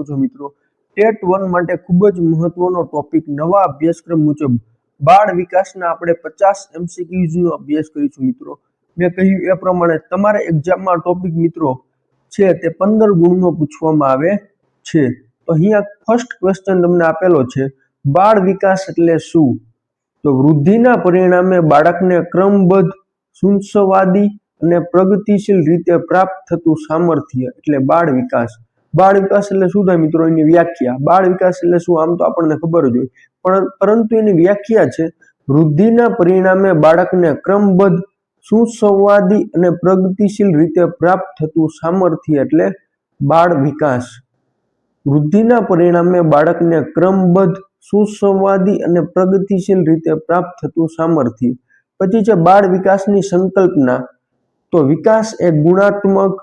છો મિત્રો। ટેટ 1 માટે ખૂબ જ મહત્વનો ટોપિક નવા અભ્યાસક્રમ મુજબ બાળ વિકાસના આપણે 50 MCQs નો અભ્યાસ કરીશું મિત્રો। મેં કહ્યું એ પ્રમાણે તમારે એક્ઝામમાં ટોપિક મિત્રો છે તે 15 ગુણનો પૂછવામાં આવે છે। તો અહીંયા ફર્સ્ટ ક્વેશ્ચન તમને આપેલો છે, બાળ વિકાસ એટલે શું? તો વૃદ્ધિના પરિણામે બાળકને ક્રમબદ્ધ, સુસંવાદી અને પ્રગતિશીલ રીતે પ્રાપ્ત થતું સામર્થ્ય એટલે બાળ વિકાસ। બાળ વિકાસ એટલે શું થાય મિત્રો? એની વ્યાખ્યા। બાળ વિકાસ એટલે શું આમ તો આપણને ખબર જ હોય, પણ પરંતુ એની વ્યાખ્યા છે વૃદ્ધિના પરિણામે બાળકને ક્રમબદ્ધ, સુસંવાદી અને પ્રગતિશીલ રીતે પ્રાપ્ત થતું સામર્થ્ય એટલે બાળ વિકાસ। વૃદ્ધિના પરિણામે બાળકને ક્રમબદ્ધ, સુસંવાદી અને પ્રગતિશીલ રીતે પ્રાપ્ત થતું સામર્થ્ય। પછી છે બાળ વિકાસની સંકલ્પના। તો વિકાસ એ ગુણાત્મક,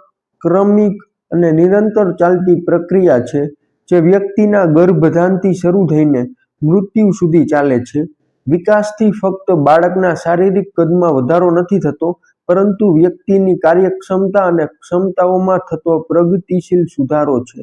ક્રમિક અને નિરંતર ચાલતી પ્રક્રિયા છે જે વ્યક્તિના ગર્ભધાનથી શરૂ થઈને મૃત્યુ સુધી ચાલે છે। વિકાસથી ફક્ત બાળકના શારીરિક કદમાં વધારો નથી થતો, પરંતુ વ્યક્તિની કાર્યક્ષમતા અને ક્ષમતાઓમાં થતો પ્રગતિશીલ સુધારો છે।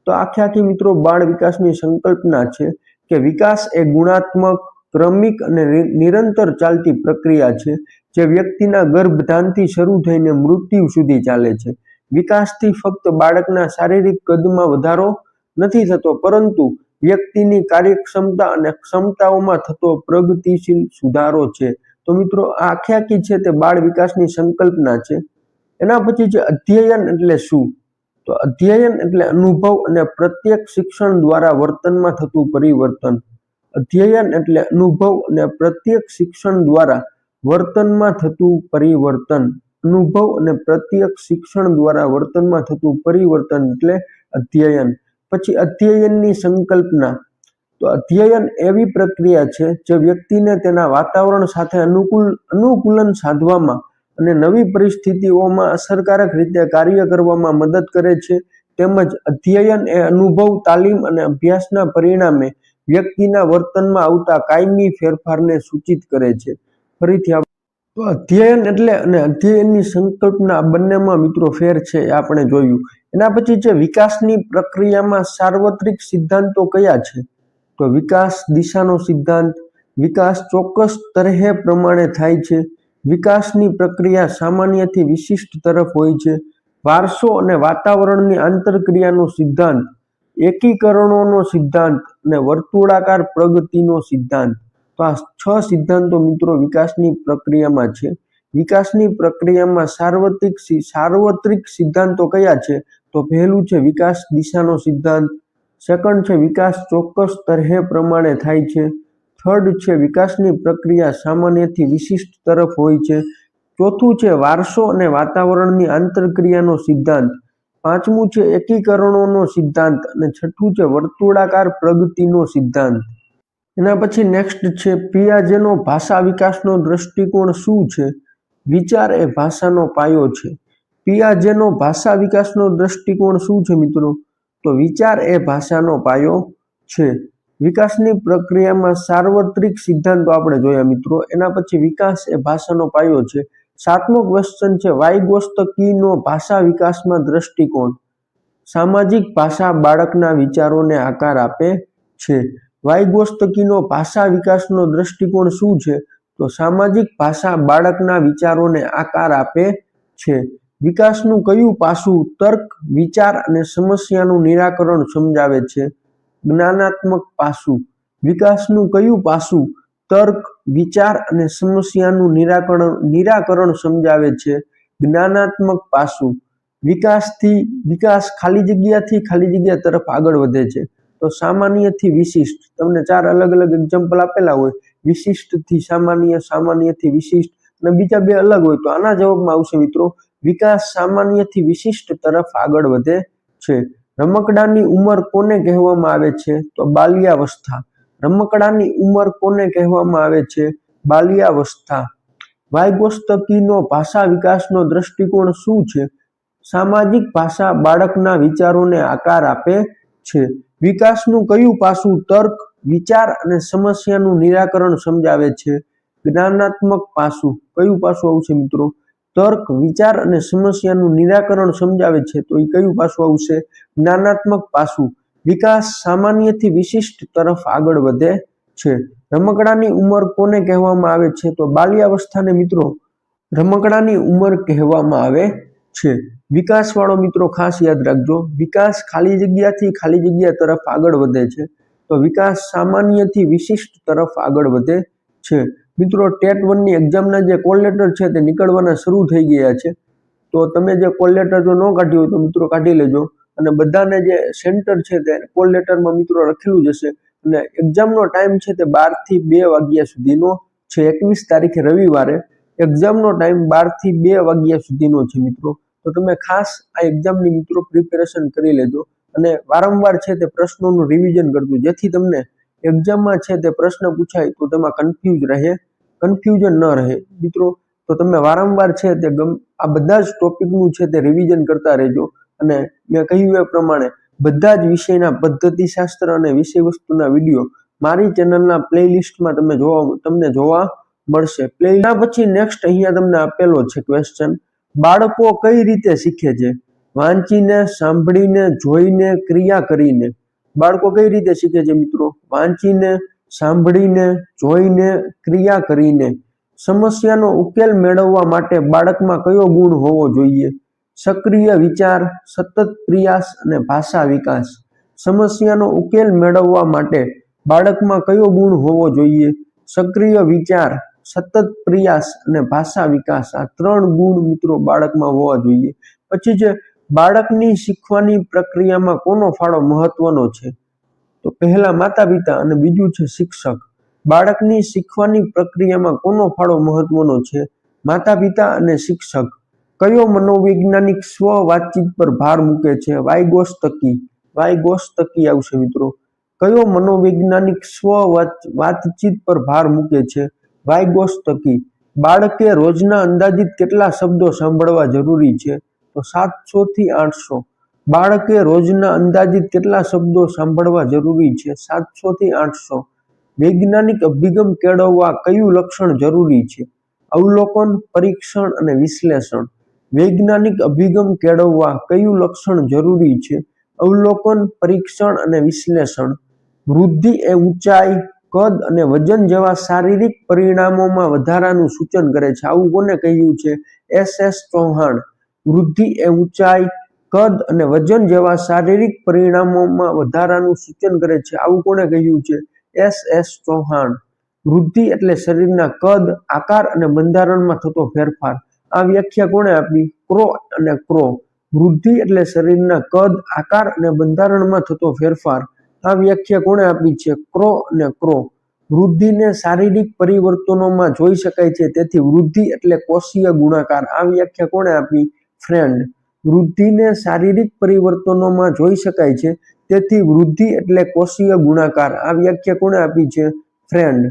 તો આખી મિત્રો બાળ વિકાસની સંકલ્પના છે કે વિકાસ એ ગુણાત્મક, ક્રમિક અને નિરંતર ચાલતી પ્રક્રિયા છે જે વ્યક્તિના ગર્ભધાનથી શરૂ થઈને મૃત્યુ સુધી ચાલે છે। વિકાસથી ફક્ત બાળકના શારીરિક કદમાં વધારો નથી થતો, પરંતુ વ્યક્તિની કાર્યક્ષમતા અને ક્ષમતાઓમાં થતો પ્રગતિશીલ સુધારો છે। તો મિત્રો આખી છે તે બાળ વિકાસની સંકલ્પના છે। એના પછી છે અધ્યયન એટલે શું? તો અધ્યયન એટલે અનુભવ અને પ્રત્યક્ષ શિક્ષણ દ્વારા વર્તનમાં થતું પરિવર્તન। અધ્યયન એટલે અનુભવ અને પ્રત્યક્ષ શિક્ષણ દ્વારા વર્તનમાં થતું પરિવર્તન। અનુભવ અને પ્રત્યક્ષ શિક્ષણ દ્વારા વર્તનમાં થતું પરિવર્તન એટલે અધ્યયન। પછી અધ્યયનની સંકલ્પના। તો અધ્યયન એવી પ્રક્રિયા છે જે વ્યક્તિને તેના વાતાવરણ સાથે અનુકૂલન સાધવામાં અને નવી પરિસ્થિતિઓમાં અસરકારક રીતે કાર્ય કરવામાં મદદ કરે છે। તેમજ અધ્યયન એ અનુભવ, તાલીમ અને અભ્યાસના પરિણામે વ્યક્તિના વર્તનમાં આવતા કાયમી ફેરફારને સૂચિત કરે છે। ફરીથી તો અધ્યયન એટલે અને અધ્યયનની સંકલ્પના બંનેમાં મિત્રો ફેર છે એ આપણે જોયું। એના પછી છે વિકાસની પ્રક્રિયામાં સાર્વત્રિક સિદ્ધાંતો કયા છે? તો વિકાસ દિશાનો સિદ્ધાંત, વિકાસ ચોક્કસ તરહે પ્રમાણે થાય છે, વિકાસની પ્રક્રિયા સામાન્યથી વિશિષ્ટ તરફ હોય છે, વારસો અને વાતાવરણની આંતરક્રિયાનો સિદ્ધાંત, એકીકરણોનો સિદ્ધાંત અને વર્તુળાકાર પ્રગતિનો સિદ્ધાંત। તો આ 6 સિદ્ધાંતો મિત્રો વિકાસની પ્રક્રિયામાં છે। વિકાસની પ્રક્રિયામાં સાર્વત્રિક સિદ્ધાંતો કયા છે? તો પહેલું છે વિકાસ દિશાનો સિદ્ધાંત, સેકન્ડ છે વિકાસ ચોક્કસ તરહે પ્રમાણે થાય છે, થર્ડ છે વિકાસની પ્રક્રિયા સામાન્યથી વિશિષ્ટ તરફ હોય છે, ચોથું છે વારસો અને વાતાવરણની આંતરક્રિયાનો સિદ્ધાંત, પાંચમું છે એકીકરણોનો સિદ્ધાંત અને છઠ્ઠું છે વર્તુળાકાર પ્રગતિનો સિદ્ધાંત। એના પછી નેક્સ્ટ છે પિયાજેનો ભાષા વિકાસનો દ્રષ્ટિકોણ શું છે? વિચાર એ ભાષાનો પાયો છે। પિયાજેનો ભાષા વિકાસનો દ્રષ્ટિકોણ શું છે મિત્રો? તો વિચાર એ ભાષાનો પાયો છે। વિકાસની પ્રક્રિયામાં સાર્વત્રિક સિદ્ધાંતો આપણે જોયા મિત્રો। એના પછી વિકાસ એ ભાષાનો પાયો છે। 7મો ક્વેશ્ચન છે વાઇગોત્સ્કીનો ભાષા વિકાસમાં દ્રષ્ટિકોણ। સામાજિક ભાષા બાળકના વિચારોને આકાર આપે છે। વાઇગોત્સ્કીનો ભાષા વિકાસનો દ્રષ્ટિકોણ શું છે? તો સામાજિક ભાષા બાળકના વિચારોને આકાર આપે છે। વિકાસનું કયું પાસું તર્ક, વિચાર અને સમસ્યાનું નિરાકરણ સમજાવે છે? જ્ઞાનાત્મક પાસું। વિકાસનું કયું પાસું તર્ક, વિચાર અને સમસ્યાનું નિરાકરણ સમજાવે છે? જ્ઞાનાત્મક પાસું। વિકાસ ખાલી જગ્યા તરફ આગળ વધે છે। તો સામાન્યથી વિશિષ્ટ, તમને 4 અલગ અલગ એક્ઝામ્પલ આપેલા હોય, વિશિષ્ટથી સામાન્ય, સામાન્યથી વિશિષ્ટ અને બીજા 2 અલગ હોય, તો આના જવાબમાં આવશે મિત્રો વિકાસ સામાન્યથી વિશિષ્ટ તરફ આગળ વધે છે। રમકડાની ઉંમર કોને કહેવામાં આવે છે? તો બાલ્યાવસ્થા। રમકડાની ઉંમર કોને કહેવામાં આવે છે? બાલ્યાવસ્થા। વાઇગોત્સ્કીનો ભાષા વિકાસનો દ્રષ્ટિકોણ શું છે? સામાજિક ભાષા બાળકના વિચારોને આકાર આપે છે। વિકાસનું કયું પાસું તર્ક, વિચાર અને સમસ્યાનું નિરાકરણ સમજાવે છે? જ્ઞાનાત્મક પાસું। કયું પાસું આવશે મિત્રો? તર્ક, વિચાર અને સમસ્યાનું નિરાકરણ સમજાવે છે, તો એ કયું પાસું આવશે? જ્ઞાનાત્મક પાસું। વિકાસ સામાન્યથી વિશિષ્ટ તરફ આગળ વધે છે. રમકડાની ઉંમર કોને કહેવામાં આવે છે? તો બાલ્યાવસ્થાને મિત્રો રમકડાની ઉંમર કહેવામાં આવે છે. વિકાસવાળો મિત્રો ખાસ યાદ રાખજો, વિકાસ ખાલી જગ્યાથી ખાલી જગ્યા તરફ આગળ વધે છે, તો વિકાસ સામાન્યથી વિશિષ્ટ તરફ આગળ વધે છે. મિત્રો ટેટ 1 ની એક્ઝામના જે કોલ લેટર છે તે નીકળવાના શરૂ થઈ ગયા છે, તો તમે જે કોલ લેટર જો ન કાઢ્યું હોય તો મિત્રો કાઢી લેજો, અને બધાને જે સેન્ટર છે તે કોલ લેટરમાં મિત્રો લખેલું જ હશે, અને એક્ઝામનો ટાઈમ છે તે 12 થી 2 વાગ્યા સુધીનો છે. 21 તારીખે રવિવારે એક્ઝામનો ટાઈમ 12 થી 2 વાગ્યા સુધીનો છે મિત્રો. તો તમે ખાસ આ એક્ઝામની મિત્રો પ્રિપેરેશન કરી લેજો, અને વારંવાર છે તે પ્રશ્નોનું રિવિઝન કરજો, જેથી તમને એક્ઝામમાં છે તે પ્રશ્ન પૂછાય તો તેમાં કન્ફ્યુઝન ન રહે મિત્રો. તો તમે વારંવાર છે તે આ બધા જ ટોપિકનું છે તે રિવિઝન કરતા રહેજો, અને મેં કહ્યું એ પ્રમાણે બધા જ વિષયના પદ્ધતિશાસ્ત્ર અને વિષય વસ્તુના વિડીયો મારી ચેનલના પ્લેલિસ્ટમાં તમને જોવા મળશે. એના પછી નેક્સ્ટ અહીંયા તમને આપેલો છે ક્વેશ્ચન, બાળકો કઈ રીતે શીખે છે? વાંચીને, સાંભળીને, જોઈને, ક્રિયા કરીને. બાળકો કઈ રીતે શીખે છે મિત્રો? વાંચીને, સાંભળીને, જોઈને, ક્રિયા કરીને. સમસ્યાનો ઉકેલ મેળવવા માટે બાળકમાં કયો ગુણ હોવો જોઈએ? સક્રિય વિચાર, સતત પ્રયાસ અને ભાષા વિકાસ. સમસ્યાનો ઉકેલ મેળવવા માટે બાળકમાં કયો ગુણ હોવો જોઈએ? સક્રિય વિચાર, સતત પ્રયાસ અને ભાષા વિકાસ. આ 3 ગુણ મિત્રો બાળકમાં હોવા જોઈએ. પછી જે બાળકની શીખવાની પ્રક્રિયામાં કોનો ફાળો મહત્વનો છે? તો પહેલા માતા પિતા અને બીજું છે શિક્ષક. બાળકની શીખવાની પ્રક્રિયામાં કોનો ફાળો મહત્વનો છે? માતા પિતા અને શિક્ષક. કયો મનોવૈજ્ઞાનિક સ્વ વાતચીત પર ભાર મૂકે છે? વાયગોસ્તકી આવશે મિત્રો. કયો મનોવૈજ્ઞાનિક સ્વ વાતચીત પર ભાર મૂકે છે? વાયગોસ્તકી. બાળકે રોજના અંદાજિત કેટલા શબ્દો સાંભળવા જરૂરી છે? તો 700 થી 800. બાળકે રોજના અંદાજિત કેટલા શબ્દો સાંભળવા જરૂરી છે? 700 થી 800. વૈજ્ઞાનિક અભિગમ કેળવવા કયું લક્ષણ જરૂરી છે? અવલોકન, પરીક્ષણ અને વિશ્લેષણ. વૈજ્ઞાનિક અભિગમ કેળવવા કયું લક્ષણ જરૂરી છે? અવલોકન, પરીક્ષણ અને વિશ્લેષણ. વૃદ્ધિ એ ઊંચાઈ, કદ અને વજન જેવા શારીરિક પરિણામોમાં વધારાનું સૂચન કરે છે. આવું કોને કહ્યું છે? S.S. ચૌહાણ. વૃદ્ધિ એ ઊંચાઈ, કદ અને વજન જેવા શારીરિક પરિણામોમાં વધારાનું સૂચન કરે છે. આવું કોને કહ્યું છે? S.S. ચૌહાણ. વૃદ્ધિ એટલે શરીરના કદ, આકાર અને બંધારણમાં થતો ફેરફાર. આ વ્યાખ્યા કોણે આપી? ક્રો અને ક્રો. વૃદ્ધિ એટલે શરીરના કદ, આકાર અને બંધારણમાં થતો ફેરફાર. આ વ્યાખ્યા કોણે આપી છે? ક્રો અને ક્રો. વૃદ્ધિને શારીરિક પરિવર્તનોમાં જોઈ શકાય છે, તેથી વૃદ્ધિ એટલે કોષીય ગુણાકાર. આ વ્યાખ્યા કોણે આપી? ફ્રેન્ડ. વૃદ્ધિને શારીરિક પરિવર્તનોમાં જોઈ શકાય છે, તેથી વૃદ્ધિ એટલે કોષીય ગુણાકાર. આ વ્યાખ્યા કોણે આપી છે? ફ્રેન્ડ.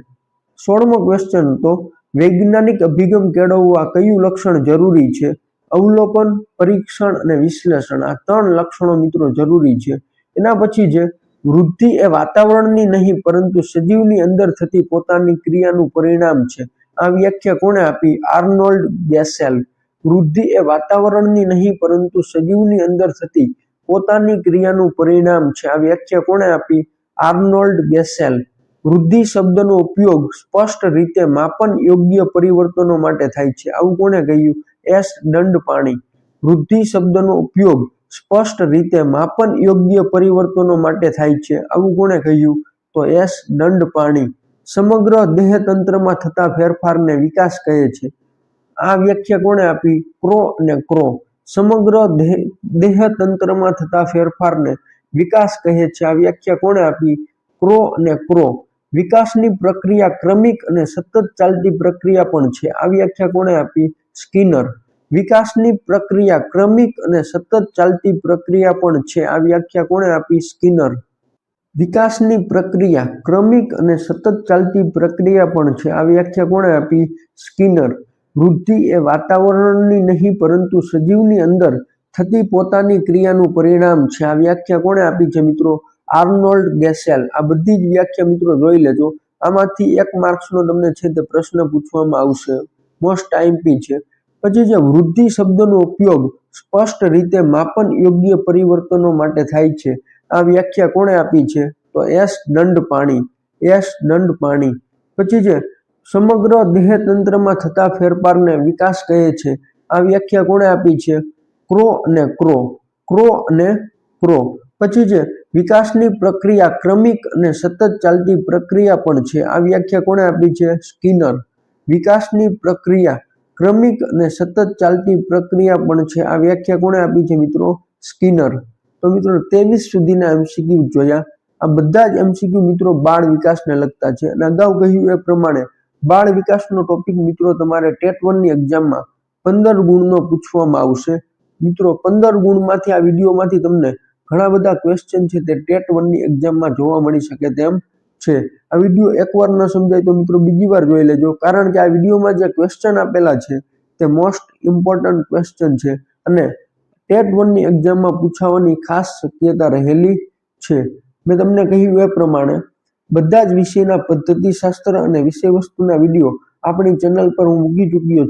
16મો ક્વેશ્ચન તો વૈજ્ઞાનિક અભિગમ કેળવવા કયું લક્ષણ જરૂરી છે? અવલોકન, પરીક્ષણ અને વિશ્લેષણ. આ 3 લક્ષણો મિત્રો જરૂરી છે. એના પછી છે વૃદ્ધિ એ વાતાવરણની નહીં પરંતુ સજીવની અંદર થતી પોતાની ક્રિયાનું પરિણામ છે. આ વ્યાખ્યા કોણે આપી? આર્નોલ્ડ ગેસેલ. વૃદ્ધિ એ વાતાવરણની નહીં પરંતુ સજીવની અંદર થતી પોતાની ક્રિયાનું પરિણામ છે. આ વ્યાખ્યા કોણે આપી? આર્નોલ્ડ ગેસેલ. વૃદ્ધિ શબ્દનો ઉપયોગ સ્પષ્ટ રીતે માપન યોગ્ય પરિવર્તનો માટે થાય છે. આવું કોણે કહ્યું? S. દંડપાણી. વૃદ્ધિ શબ્દનો ઉપયોગ સ્પષ્ટ રીતે માપન યોગ્ય પરિવર્તનો માટે થાય છે. આવું કોણે કહ્યું? તો S. દંડપાણી. સમગ્ર દેહતંત્રમાં થતા ફેરફારને વિકાસ કહે છે. આ વ્યાખ્યા કોણે આપી? ક્રો અને ક્રો. સમગ્ર દેહતંત્રમાં થતા ફેરફારને વિકાસ કહે છે. આ વ્યાખ્યા કોણે આપી? ક્રો અને ક્રો. વિકાસની પ્રક્રિયા ક્રમિક અને સતત ચાલતી પ્રક્રિયા પણ છે. આ વ્યાખ્યા કોણે આપી? સ્કિનર. વિકાસની પ્રક્રિયા ક્રમિક અને સતત ચાલતી પ્રક્રિયા પણ છે. આ વ્યાખ્યા કોણે આપી? સ્કિનર. વિકાસની પ્રક્રિયા ક્રમિક અને સતત ચાલતી પ્રક્રિયા પણ છે. આ વ્યાખ્યા કોણે આપી? સ્કિનર. વૃદ્ધિ એ વાતાવરણની નહીં પરંતુ સજીવની અંદર થતી પોતાની ક્રિયાનું પરિણામ છે. આ વ્યાખ્યા કોણે આપી છે મિત્રો? આર્નોલ્ડ ગેસેલ. આ બધી જ વ્યાખ્યા મિત્રો જોઈ લેજો. આમાંથી 1 માર્ક્સનો તમને છે તે પ્રશ્ન પૂછવામાં આવશે. મોસ્ટ આઈએમપી છે. પછી જે વૃદ્ધિ શબ્દનો ઉપયોગ સ્પષ્ટ રીતે માપન યોગ્ય પરિવર્તનો માટે થાય છે. આ વ્યાખ્યા કોણે આપી છે? તો એસ દંડપાણી. એસ દંડપાણી. પછી છે સમગ્ર દેહતંત્રમાં થતા ફેરફારને વિકાસ કહે છે. આ વ્યાખ્યા કોણે આપી છે? ક્રો અને ક્રો. ક્રો અને ક્રો. પછી છે વિકાસની પ્રક્રિયા ક્રમિક અને સતત ચાલતી પ્રક્રિયા પણ છે. આ વ્યાખ્યા કોણે આપી છે? સ્કિનર. વિકાસની પ્રક્રિયા ક્રમિક અને સતત ચાલતી પ્રક્રિયા પણ છે. આ વ્યાખ્યા કોણે આપી છે મિત્રો? સ્કિનર. તો મિત્રો 23 સુધીના એમસીક્યુ જોયા. આ બધા જ એમસીક્યુ મિત્રો બાળ વિકાસને લગતા છે અને અગાઉ કહ્યું એ પ્રમાણે બાળ વિકાસનો ટોપિક મિત્રો તમારે ટેટ 1 ની એક્ઝામમાં 15 ગુણનો પૂછવામાં આવશે. મિત્રો 15 ગુણમાંથી આ વિડીયોમાંથી તમને ઘણા બધા ક્વેશ્ચન છે તે ટેટ 1 ની એક્ઝામમાં જોવા મળી શકે તેમ છે. આ વિડીયો એકવાર ન સમજાય તો મિત્રો બીજી વાર જોઈ લેજો, કારણ કે આ વિડીયોમાં જે ક્વેશ્ચન આપેલા છે તે મોસ્ટ ઇમ્પોર્ટન્ટ ક્વેશ્ચન છે અને ટેટ 1 ની એક્ઝામમાં પૂછાવાની ખાસ શક્યતા રહેલી છે. મેં તમને કહ્યું એ પ્રમાણે બધા જ વિષયના પદ્ધતિશાસ્ત્ર અને વિષય વસ્તુના વિડીયો આપણી ચેનલ પર હું મૂકી ચૂક્યો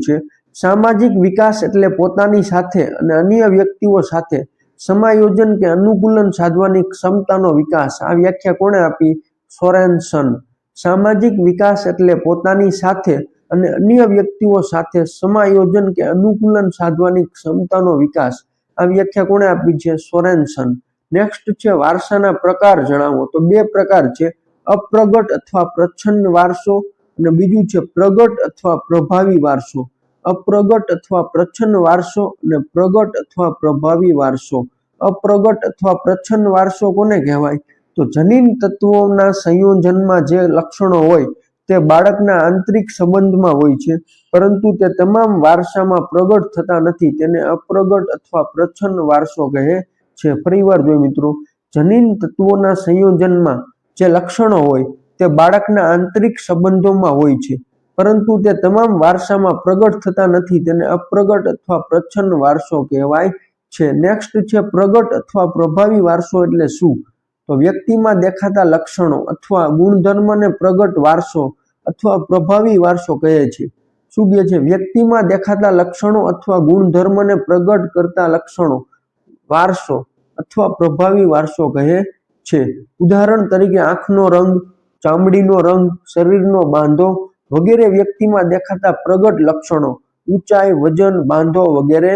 છું. સામાજિક વિકાસ એટલે પોતાની સાથે અને અન્ય વ્યક્તિઓ સાથે સમાયોજન કે અનુકૂલન સાધવાની ક્ષમતાનો વિકાસ. આ વ્યાખ્યા કોણે આપી? સોરેનસન. સામાજિક વિકાસ એટલે પોતાની સાથે અને અન્ય વ્યક્તિઓ સાથે સમાયોજન કે અનુકૂલન સાધવાની ક્ષમતાનો વિકાસ. આ વ્યાખ્યા કોણે આપી છે? સોરેનસન. નેક્સ્ટ છે વારસાના પ્રકાર જણાવો. તો બે પ્રકાર છે, અપ્રગટ અથવા પ્રચ્છન્ન વારસો અને બીજું છે પ્રગટ અથવા પ્રભાવી વારસો. અપ્રગટ અથવા પ્રચ્છન્ન વારસો અને પ્રગટ અથવા પ્રભાવી વારસો. અપ્રગટ અથવા પ્રચ્છન્ન વારસો કોને કહેવાય? તો જનીન તત્વોના સંયોજનમાં જે લક્ષણો હોય તે બાળકના આંતરિક સંબંધમાં હોય છે, પરંતુ તે તમામ વારસામાં પ્રગટ થતા નથી. તેને અપ્રગટ અથવા પ્રચ્છન્ન વારસો કહે છે. ફરીવાર જોઈએ મિત્રો, જનીન તત્વોના સંયોજનમાં જે લક્ષણો હોય તે બાળકના આંતરિક સંબંધોમાં હોય છે, પરંતુ તે તમામ વારસામાં પ્રગટ થતા નથી. તેને અપ્રગટ અથવા પ્રચ્છન્ન વારસો કહેવાય છે. નેક્સ્ટ છે પ્રગટ અથવા પ્રભાવી વારસો એટલે શું? તો વ્યક્તિમાં દેખાતા લક્ષણો અથવા ગુણધર્મને પ્રગટ વારસો અથવા પ્રભાવી વારસો કહે છે. શું કહે છે? વ્યક્તિમાં દેખાતા લક્ષણો અથવા ગુણધર્મને પ્રગટ કરતા લક્ષણો વારસો અથવા પ્રભાવી વારસો કહે છે. ઉદાહરણ તરીકે આંખનો રંગ, ચામડીનો રંગ, શરીરનો બાંધો વગેરે વ્યક્તિમાં દેખાતા પ્રગટ લક્ષણો, ઊંચાઈ, વજન, બાંધો વગેરે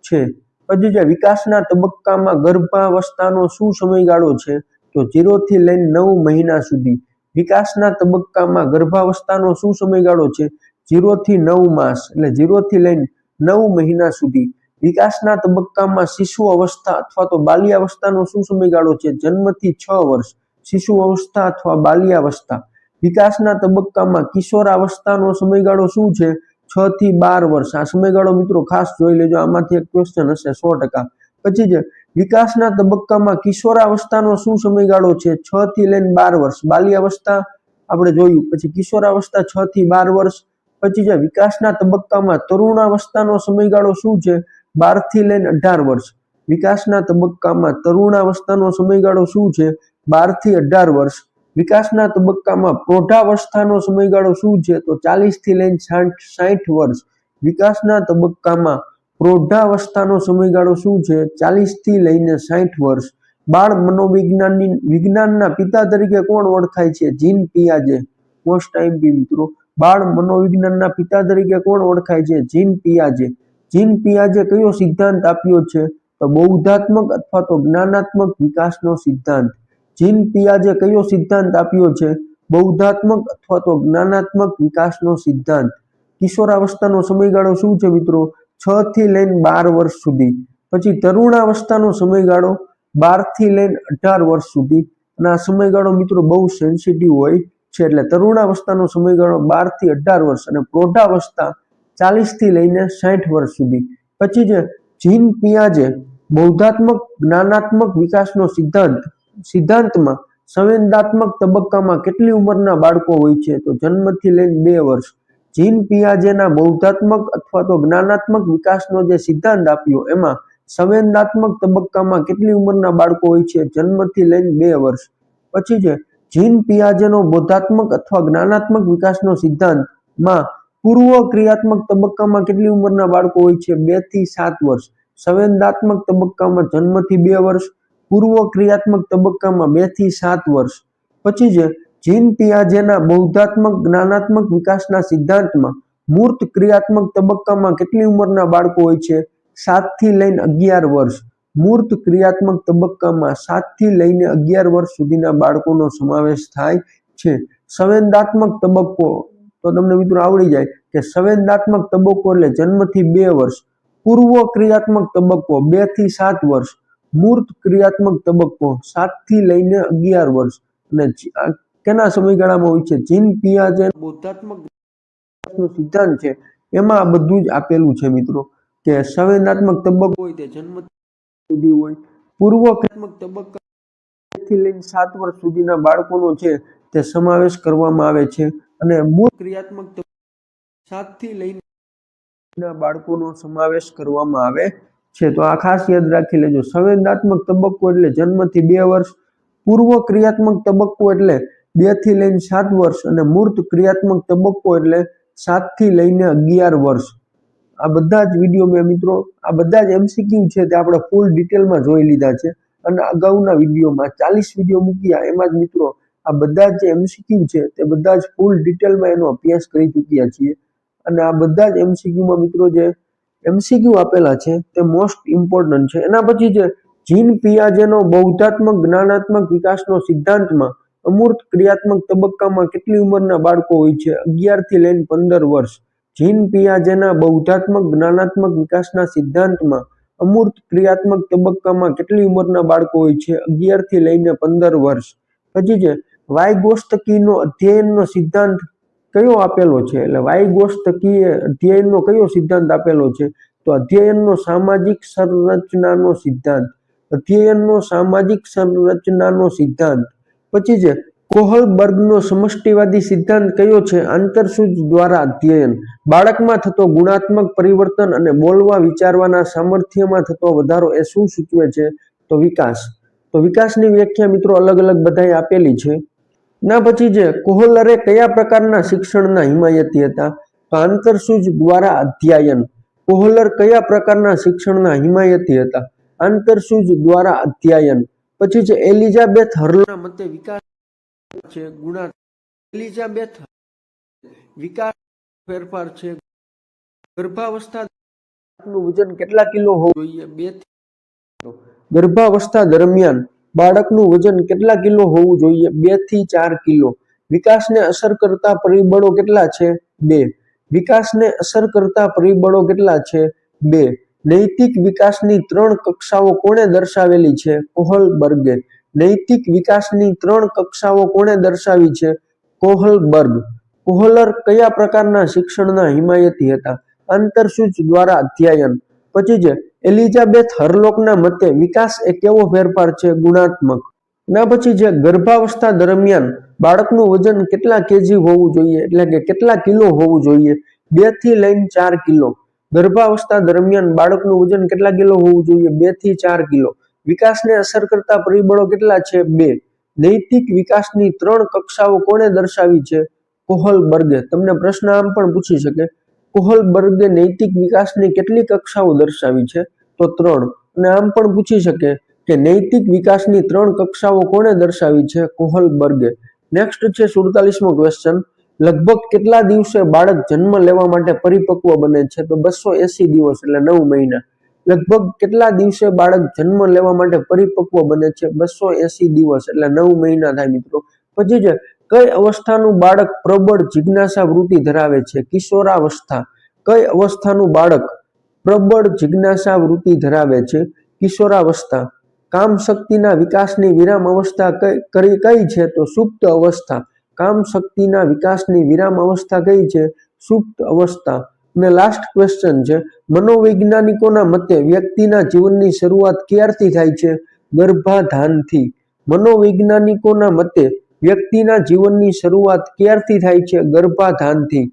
છે. પછી જે વિકાસના તબક્કામાં ગર્ભાવસ્થાનો શું સમયગાળો છે? તો 0 થી લઈને 9 મહિના સુધી. વિકાસના તબક્કામાં ગર્ભાવસ્થાનો શું સમયગાળો છે? 0 થી 9 માસ, એટલે 0 થી લઈને 9 મહિના સુધી. વિકાસના તબક્કામાં શિશુ અવસ્થા અથવા તો બાલ્યાવસ્થાનો શું સમયગાળો છે? જન્મથી 6 વર્ષ. શિશુ અવસ્થા અથવા બાલ્યાવસ્થા. વિકાસના તબક્કામાં કિશોરાવસ્થાનો સમયગાળો શું છે? 6 થી 12 વર્ષ. આ સમયગાળો મિત્રો ખાસ જોઈ લેજો, આમાંથી એક ક્વેશ્ચન હશે 100%. પછી છે વિકાસના તબક્કામાં કિશોરાવસ્થાનો શું સમયગાળો છે? 6 થી લઈને 12 વર્ષ. બાલ્યાવસ્થા આપણે જોયું. પછી કિશોરાવસ્થા 6 થી 12 વર્ષ. પછી છે વિકાસના તબક્કામાં તરુણાવસ્થાનો સમયગાળો શું છે? 12 થી લઈને 18 વર્ષ. વિકાસના તબક્કામાં તરુણાવસ્થાનો સમયગાળો શું છે? 12 થી 18 વર્ષ. વિકાસના તબક્કામાં પ્રૌઢાવસ્થાનો સમયગાળો શું છે? તો 40 થી લઈને 60 વર્ષ. વિકાસના તબક્કામાં પ્રૌઢાવસ્થાનો સમયગાળો શું છે? 40 થી લઈને 60 વર્ષ. બાળ વિજ્ઞાનના પિતા તરીકે કોણ ઓળખાય છે? જીન પિયાજે. મોસ્ટ ટાઈમ મિત્રો, બાળ મનોવિજ્ઞાનના પિતા તરીકે કોણ ઓળખાય છે? જીન પિયાજે. જીન પિયાજે કયો સિદ્ધાંત આપ્યો છે? તો બૌદ્ધાત્મક અથવા તો જ્ઞાનાત્મક વિકાસનો સિદ્ધાંત. જીન પિયાજે કયો સિદ્ધાંત આપ્યો છે? બૌદ્ધાત્મક અથવા તો જ્ઞાનાત્મક વિકાસનો સિદ્ધાંત. કિશોરાવસ્થાનો સમયગાળો શું છે મિત્રો? 6 થી લઈને 12 વર્ષ સુધી. પછી તરુણાવસ્થાનો સમયગાળો 12 થી લઈને 18 વર્ષ સુધી. અને આ સમયગાળો મિત્રો બહુ સેન્સિટિવ હોય છે, એટલે તરુણાવસ્થાનો સમયગાળો 12 થી 18 વર્ષ અને પ્રૌઢાવસ્થા 40 થી લઈને 60 વર્ષ સુધી. પછી જે જીન પિયાજે બૌદ્ધાત્મક જ્ઞાનાત્મક વિકાસનો સિદ્ધાંતમાં સંવેદનાત્મક તબક્કામાં કેટલી ઉંમરના બાળકો હોય છે? તો જન્મથી લઈને 2 વર્ષ. જીન પિયાજેના બૌદ્ધાત્મક અથવા તો જ્ઞાનાત્મક વિકાસનો જે સિદ્ધાંત આપ્યો એમાં સંવેદનાત્મક તબક્કામાં કેટલી ઉંમરના બાળકો હોય છે? જન્મથી લઈને 2 વર્ષ. પછી છે જીન પિયાજેનો બૌદ્ધાત્મક અથવા જ્ઞાનાત્મક વિકાસનો સિદ્ધાંતમાં પૂર્વ ક્રિયાત્મક તબક્કામાં કેટલી ઉંમરના બાળકો હોય છે? 2 થી 7 વર્ષ. સંવેદનાત્મક તબક્કામાં જન્મથી 2 વર્ષ. પૂર્વ ક્રિયાત્મક તબક્કામાં 2 થી 7 વર્ષ. પછી છે જીન પિયાજેના બૌદ્ધાત્મક જ્ઞાનાત્મક વિકાસના સિદ્ધાંતમાં મૂર્ત ક્રિયાત્મક તબક્કામાં કેટલી ઉંમરના બાળકો હોય છે? 7 થી લઈને 11 વર્ષ. મૂર્ત ક્રિયાત્મક તબક્કામાં 7 થી લઈને 11 વર્ષ સુધીના બાળકોનો સમાવેશ થાય છે. સંવેદનાત્મક તબક્કો તો તમને મિત્રો આવડી જાય કે સંવેદનાત્મક તબક્કો એટલે જન્મથી 2 વર્ષ. પૂર્વ ક્રિયાત્મક તબક્કો 2 થી 7 વર્ષ. મૂર્ત ક્રિયાત્મક તબક્કો 7 થી લઈને 11 વર્ષ. અને કેના સમયગાળામાં હોય છે? જીન પિયાજે બૌદ્ધાત્મક સિદ્ધાંત છે એમાં આ બધું જ આપેલું છે મિત્રો, કે સંવેદનાત્મક તબક્કો હોય તે જન્મ સુધી હોય. પૂર્વ ક્રિયાત્મક તબક્કા થી લઈને 7 વર્ષ સુધીના બાળકોનો છે તે સમાવેશ કરવામાં આવે છે. અને મૂળ ક્રિયાત્મક 7 થી લઈને બાળકોનો સમાવેશ કરવામાં આવે છે. તો આ ખાસ યાદ રાખી લેજો. સંવેદનાત્મક તબક્કો એટલે જન્મથી 2 વર્ષ. પૂર્વ ક્રિયાત્મક તબક્કો એટલે 2 થી લઈને 7 વર્ષ. અને મૂર્ત ક્રિયાત્મક તબક્કો એટલે 7 થી લઈને 11 વર્ષ. આ બધા જ વિડીયો મેં મિત્રો, આ બધા જ MCQ છે તે આપણે ફૂલ ડિટેલમાં જોઈ લીધા છે. અને અગાઉના વિડીયોમાં 40 વિડીયો મૂક્યા, એમાં જ મિત્રો આ બધા જ MCQ છે તે બધા જ ફૂલ ડિટેલમાં એનો અભ્યાસ કરી ચૂક્યા છીએ. અને આ બધા જ MCQમાં મિત્રો જે MCQ આપેલા છે તે મોસ્ટ ઇમ્પોર્ટન્ટ છે. એના પછી જે જીન પિયાજેનો બૌદ્ધાત્મક જ્ઞાનાત્મક વિકાસનો સિદ્ધાંતમાં અમૂર્ત ક્રિયાત્મક તબક્કામાં કેટલી ઉંમરના બાળકો હોય છે? 11 થી લઈને 15 વર્ષ. જીન પિયાજેના બૌદ્ધાત્મક જ્ઞાનાત્મક વિકાસના સિદ્ધાંતમાં અમૂર્ત ક્રિયાત્મક તબક્કામાં કેટલી ઉંમરના બાળકો હોય છે? 11 થી લઈને 15 વર્ષ. પછી છે વાયગોત્સ્કીનો અધ્યયનનો સિદ્ધાંત કયો આપેલો છે? એટલે વાયગોત્સ્કીએ અધ્યયનનો કયો સિદ્ધાંત આપેલો છે? તો અધ્યયનનો સામાજિક સંરચનાનો સિદ્ધાંત. અધ્યયનનો સામાજિક સંરચનાનો સિદ્ધાંત. પછી છે કોહલબર્ગનો સમષ્ટિવાદી સિદ્ધાંત કયો છે? આંતરસૂઝ દ્વારા અધ્યયન. બાળકમાં થતો ગુણાત્મક પરિવર્તન અને બોલવા વિચારવાના સામર્થ્યમાં થતો વધારો એ શું સૂચવે છે? તો વિકાસ. તો વિકાસની વ્યાખ્યા મિત્રો અલગ અલગ બધાએ આપેલી છે. ના પછી છે કોહલરે કયા પ્રકારના શિક્ષણના હિમાયતી હતા? તો આંતરસૂઝ દ્વારા અધ્યયન. કોહલર કયા પ્રકારના શિક્ષણના હિમાયતી હતા? આંતરસૂઝ દ્વારા અધ્યયન. પછી છે એલિઝાબેથ હર્લોના મતે વિકાસ છે ગુણાત્મક. એલિઝાબેથ વિકાસ ફેરફાર છે. ગર્ભાવસ્થાનું વજન કેટલા કિલો હોવું જોઈએ? 2 થી 4 કિલો. ગર્ભાવસ્થા દરમિયાન બાળકનું વજન કેટલા કિલો હોવું જોઈએ? 2 થી 4 કિલો. વિકાસને અસર કરતા પરિબળો કેટલા છે? 2. વિકાસને અસર કરતા પરિબળો કેટલા છે? 2. નૈતિક વિકાસની 3 કક્ષાઓ કોણે દર્શાવેલી છે? કોહલબર્ગે. નૈતિક વિકાસની 3 કક્ષાઓ કોણે દર્શાવી છે? કોહલબર્ગ. કોહલર કયા પ્રકારના શિક્ષણના હિમાયતી હતા? આંતરસૂઝ દ્વારા અધ્યયન. પછી છે એલિઝાબેથ હર્લોકના મતે વિકાસ એ કેવો ફેરફાર છે? ગુણાત્મક. ના પછી છે ગર્ભાવસ્થા દરમિયાન બાળકનું વજન કેટલા કેજી હોવું જોઈએ? એટલે કે કેટલા કિલો હોવું જોઈએ? 2 થી લઈને 4 કિલો. ગર્ભાવસ્થા દરમિયાન બાળકનું વજન કેટલા કિલો હોવું જોઈએ? 2 થી 4 કિલો. વિકાસને અસર કરતા પરિબળો કેટલા છે? 2. નૈતિક વિકાસની 3 કક્ષાઓ કોણે દર્શાવી છે? કોહલબર્ગે. તમને પ્રશ્ન આમ પણ પૂછી શકે, કોહલબર્ગે નૈતિક વિકાસની કેટલી કક્ષાઓ દર્શાવી છે? તો 3. અને આમ પણ પૂછી શકે કે નૈતિક વિકાસની 3 કક્ષાઓ કોણે દર્શાવી છે? કોહલબર્ગે. નેક્સ્ટ છે 47મો ક્વેશ્ચન. લગભગ કેટલા દિવસે બાળક જન્મ લેવા માટે પરિપક્વ બને છે? તો 280 દિવસ એટલે 9 મહિના. લગભગ કેટલા દિવસે બાળક જન્મ લેવા માટે પરિપક્વ બને છે? 280 દિવસ એટલે 9 મહિના થાય મિત્રો. પછી છે કઈ અવસ્થાનું બાળક પ્રબળ જિજ્ઞાસા વૃત્તિ ધરાવે છે? કિશોરાવસ્થા. કઈ અવસ્થાનું બાળક પ્રબળ જિજ્ઞાસા વૃત્તિ ધરાવે છે? કિશોરાવસ્થા. કામ શક્તિના વિકાસની વિરામ અવસ્થા કઈ છે? તો સુપ્ત અવસ્થા. કામ શક્તિના વિકાસની વિરામ અવસ્થા કઈ છે? સુપ્ત અવસ્થા. અને લાસ્ટ ક્વેશ્ચન છે મનોવૈજ્ઞાનિકોના મતે વ્યક્તિના જીવનની શરૂઆત ક્યારથી થાય છે? ગર્ભાધાનથી. મનોવૈજ્ઞાનિકોના મતે વ્યક્તિના જીવનની શરૂઆત ક્યારથી થાય છે? ગર્ભાધાનથી.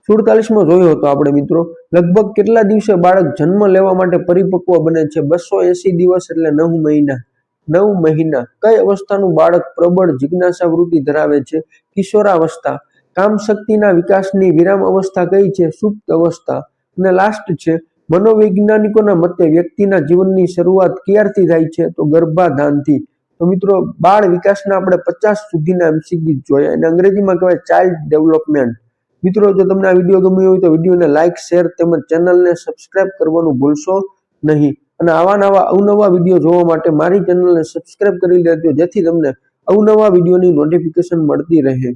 47મો જોયો હતો આપણે મિત્રો. લગભગ કેટલા દિવસે બાળક જન્મ લેવા માટે પરિપક્વ બને છે? 280 દિવસ એટલે 9 મહિના. 9 મહિના. કઈ અવસ્થાનું બાળક પ્રબળ જિજ્ઞાસા વૃત્તિ ધરાવે છે? કિશોરાવસ્થા. કામ શક્તિના વિકાસની વિરામ અવસ્થા કઈ છે? સુપ્ત અવસ્થા. અને લાસ્ટ છે મનોવૈજ્ઞાનિકોના મતે વ્યક્તિના જીવનની શરૂઆત ક્યારથી થાય છે? તો ગર્ભાધાનથી. તો મિત્રો બાળ વિકાસના આપણે 50 સુધીના MCQ જોયા, અને અંગ્રેજીમાં કહેવાય ચાઇલ્ડ ડેવલપમેન્ટ. મિત્રો જો તમને આ વિડીયો ગમ્યો હોય તો વિડીયોને લાઇક, શેર તેમજ ચેનલને સબસ્ક્રાઇબ કરવાનું ભૂલશો નહીં. અને આવા નવા અવનવા વિડીયો જોવા માટે મારી ચેનલને સબસ્ક્રાઇબ કરી લેજો, જેથી તમને અવનવા વિડીયોની નોટિફિકેશન મળતી રહે.